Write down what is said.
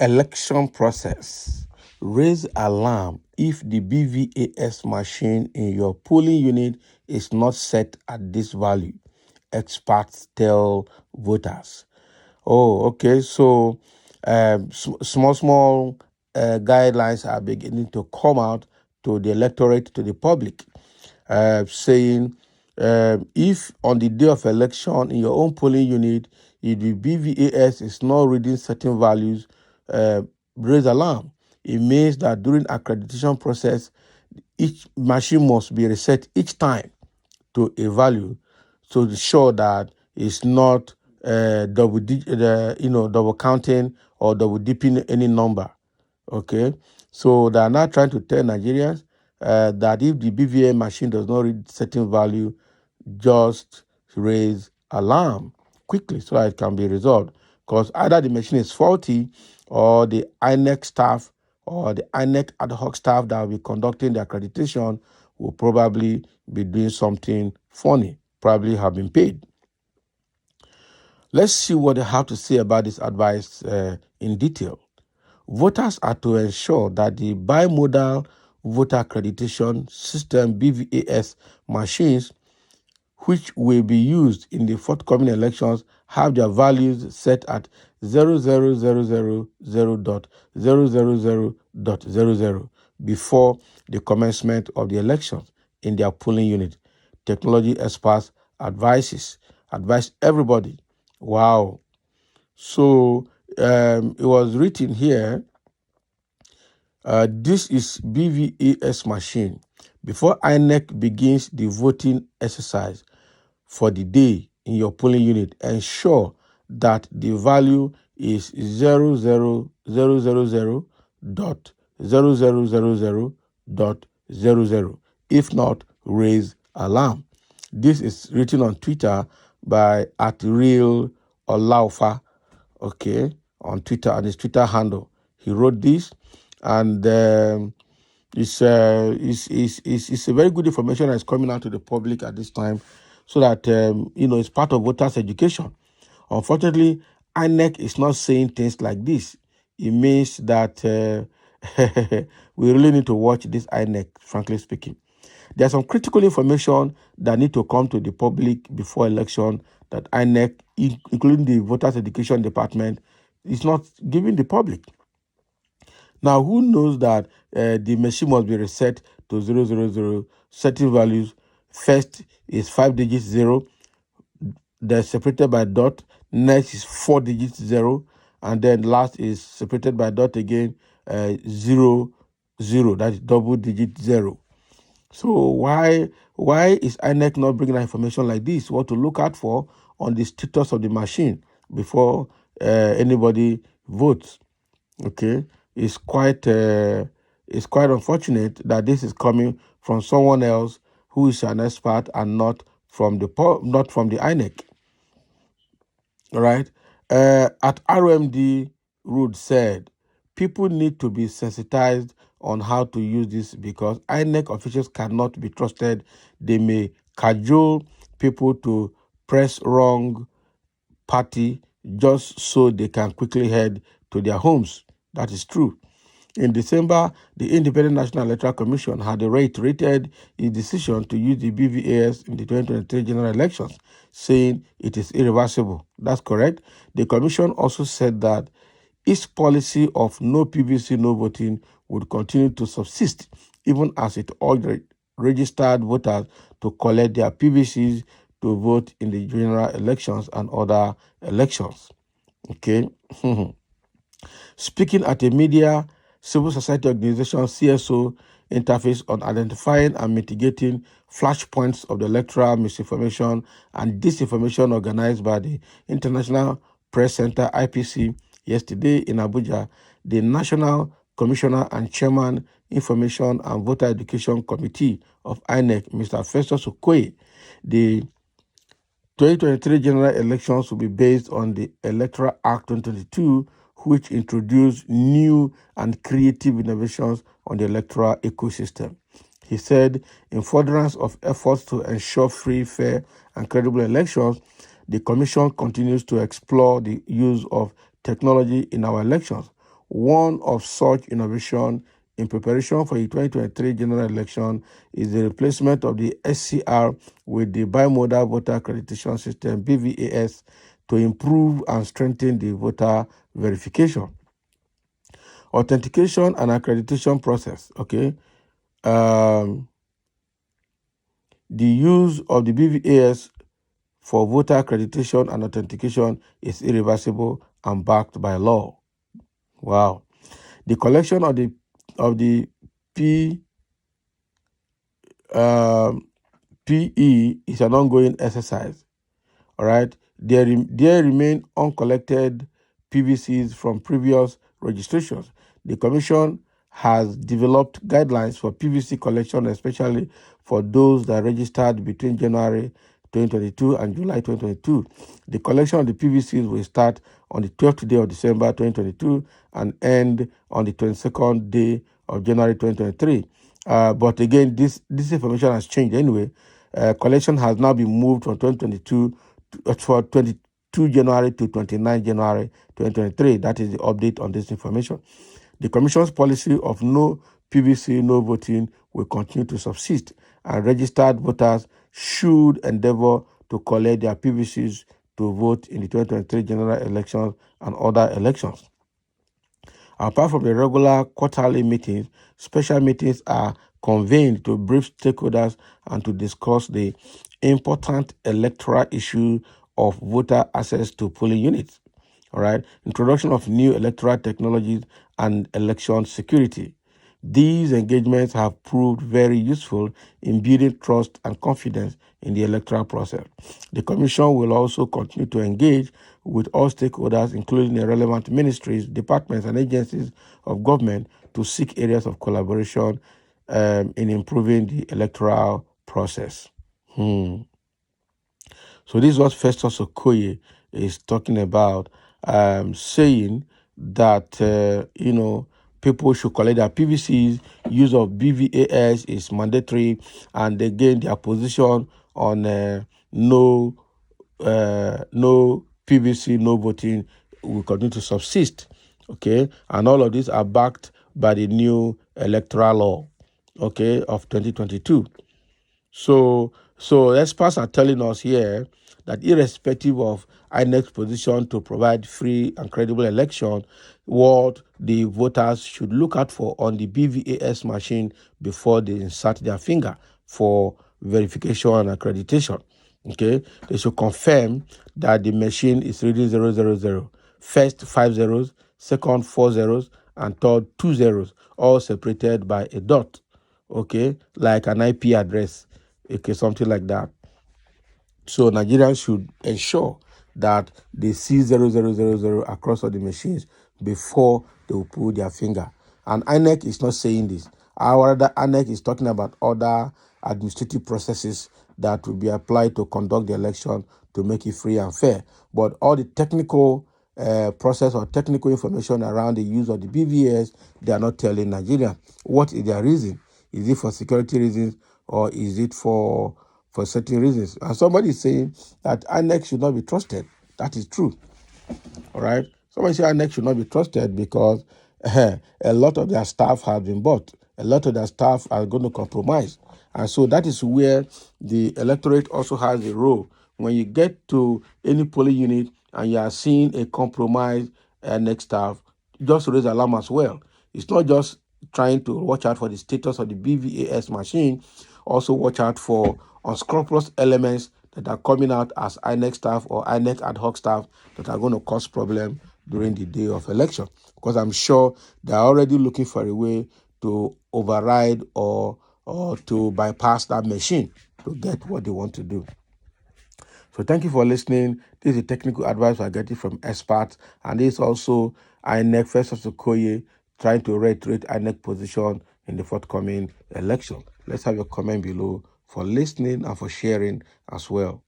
Election process. Raise alarm if the BVAS machine in your polling unit is not set at this value. Experts tell voters. Oh, okay. So, small guidelines are beginning to come out to the electorate, to the public, saying if on the day of election in your own polling unit, if the BVAS is not reading certain values, raise alarm. It means that during accreditation process, each machine must be reset each time to a value to ensure that it's not double counting or double dipping any number. Okay, so they are now trying to tell Nigerians that if the BVA machine does not read certain value, just raise alarm quickly so that it can be resolved. Because either the machine is faulty or the INEC staff or the INEC ad hoc staff that will be conducting the accreditation will probably be doing something funny, probably have been paid. Let's see what they have to say about this advice in detail. Voters are to ensure that the bimodal voter accreditation system BVAS machines, which will be used in the forthcoming elections, have their values set at 00000.000.00 before the commencement of the elections in their polling unit. Technology experts advise everybody. Wow. So it was written here, this is BVAS machine. Before INEC begins the voting exercise for the day in your polling unit, ensure that the value is 00000.0000.00. If not, raise alarm. This is written on Twitter by @RealOlaufa, okay, on Twitter, and his Twitter handle. He wrote this, and it's a very good information that's coming out to the public at this time, so that it's part of voters' education. Unfortunately, INEC is not saying things like this. It means that we really need to watch this INEC, frankly speaking. There's some critical information that need to come to the public before election that INEC, including the voters' education department, is not giving the public. Now, who knows that the machine must be reset to 000, certain values? First is 5 digits 0, they're separated by dot. Next is 4 digits 0, and then last is separated by dot again, 0, 0. That's double digit 0. So why is INEC not bringing out information like this? What to look out for on the status of the machine before anybody votes? Okay, it's quite unfortunate that this is coming from someone else who is an expert and not from the INEC. All right. At RMD, Rood said, people need to be sensitized on how to use this because INEC officials cannot be trusted. They may cajole people to press wrong party just so they can quickly head to their homes. That is true. In December, the Independent National Electoral Commission had reiterated its decision to use the BVAS in the 2023 general elections, saying it is irreversible. That's correct. The commission also said that its policy of no PVC, no voting would continue to subsist, even as it urged registered voters to collect their PVCs to vote in the general elections and other elections. Okay. Speaking at a media civil society organization CSO interface on identifying and mitigating flashpoints of the electoral misinformation and disinformation organized by the International Press Center IPC yesterday in Abuja, the National Commissioner and Chairman Information and Voter Education Committee of INEC, Mr. Festus Okoye, the 2023 general elections will be based on the Electoral Act 2022, which introduced new and creative innovations on the electoral ecosystem. He said, in furtherance of efforts to ensure free, fair, and credible elections, The Commission continues to explore the use of technology in our elections. One of such innovation in preparation for the 2023 general election is the replacement of the SCR with the Bimodal Voter Accreditation System, BVAS, to improve and strengthen the voter verification, authentication, and accreditation process. Okay. The use of the BVAS for voter accreditation and authentication is irreversible and backed by law. Wow. The collection of the PE is an ongoing exercise. All right. There remain uncollected PVCs from previous registrations. The Commission has developed guidelines for PVC collection, especially for those that registered between January 2022 and July 2022. The collection of the PVCs will start on the 12th day of December 2022 and end on the 22nd day of January 2023. But again, this information has changed anyway. Collection has now been moved from 2022 for 22 January to 29 January 2023. That is the update on this information. The Commission's policy of no PVC, no voting will continue to subsist, and registered voters should endeavor to collect their PVCs to vote in the 2023 general elections and other elections. Apart from the regular quarterly meetings, special meetings are convened to brief stakeholders and to discuss the important electoral issue of voter access to polling units. All right, introduction of new electoral technologies and election security. These engagements have proved very useful in building trust and confidence in the electoral process. The Commission will also continue to engage with all stakeholders, including the relevant ministries, departments, and agencies of government, to seek areas of collaboration in improving the electoral process. So this is what Festus Okoye is talking about, saying that, people should collect their PVCs, use of BVAS is mandatory, and again, their position on no PVC, no voting will continue to subsist. Okay, and all of these are backed by the new electoral law, okay, of 2022. So experts are telling us here that irrespective of INEC's position to provide free and credible election, what the voters should look out for on the BVAS machine before they insert their finger for verification and accreditation. Okay, they should confirm that the machine is reading 000, first 5 zeros, second 4 zeros, and third 2 zeros, all separated by a dot. Okay, like an IP address. Okay, something like that. So Nigerians should ensure that they see 0000 across all the machines before they will pull their finger. And INEC is not saying this. However, INEC is talking about other administrative processes that will be applied to conduct the election to make it free and fair. But all the technical process or technical information around the use of the BVS, they are not telling Nigerians. What is their reason? Is it for security reasons or is it for certain reasons? And somebody is saying that INEC should not be trusted. That is true. All right. Somebody say INEC should not be trusted because a lot of their staff have been bought. A lot of their staff are going to compromise. And so that is where the electorate also has a role. When you get to any polling unit and you are seeing a compromised INEC staff, just raise alarm as well. It's not just trying to watch out for the status of the BVAS machine, also watch out for unscrupulous elements that are coming out as INEC staff or INEC ad hoc staff that are going to cause problem during the day of election. Because I'm sure they are already looking for a way to override or to bypass that machine to get what they want to do. So thank you for listening. This is technical advice we're getting from experts, and this is also INEC Festus Okoye trying to reiterate INEC position in the forthcoming election. Let's have your comment below for listening and for sharing as well.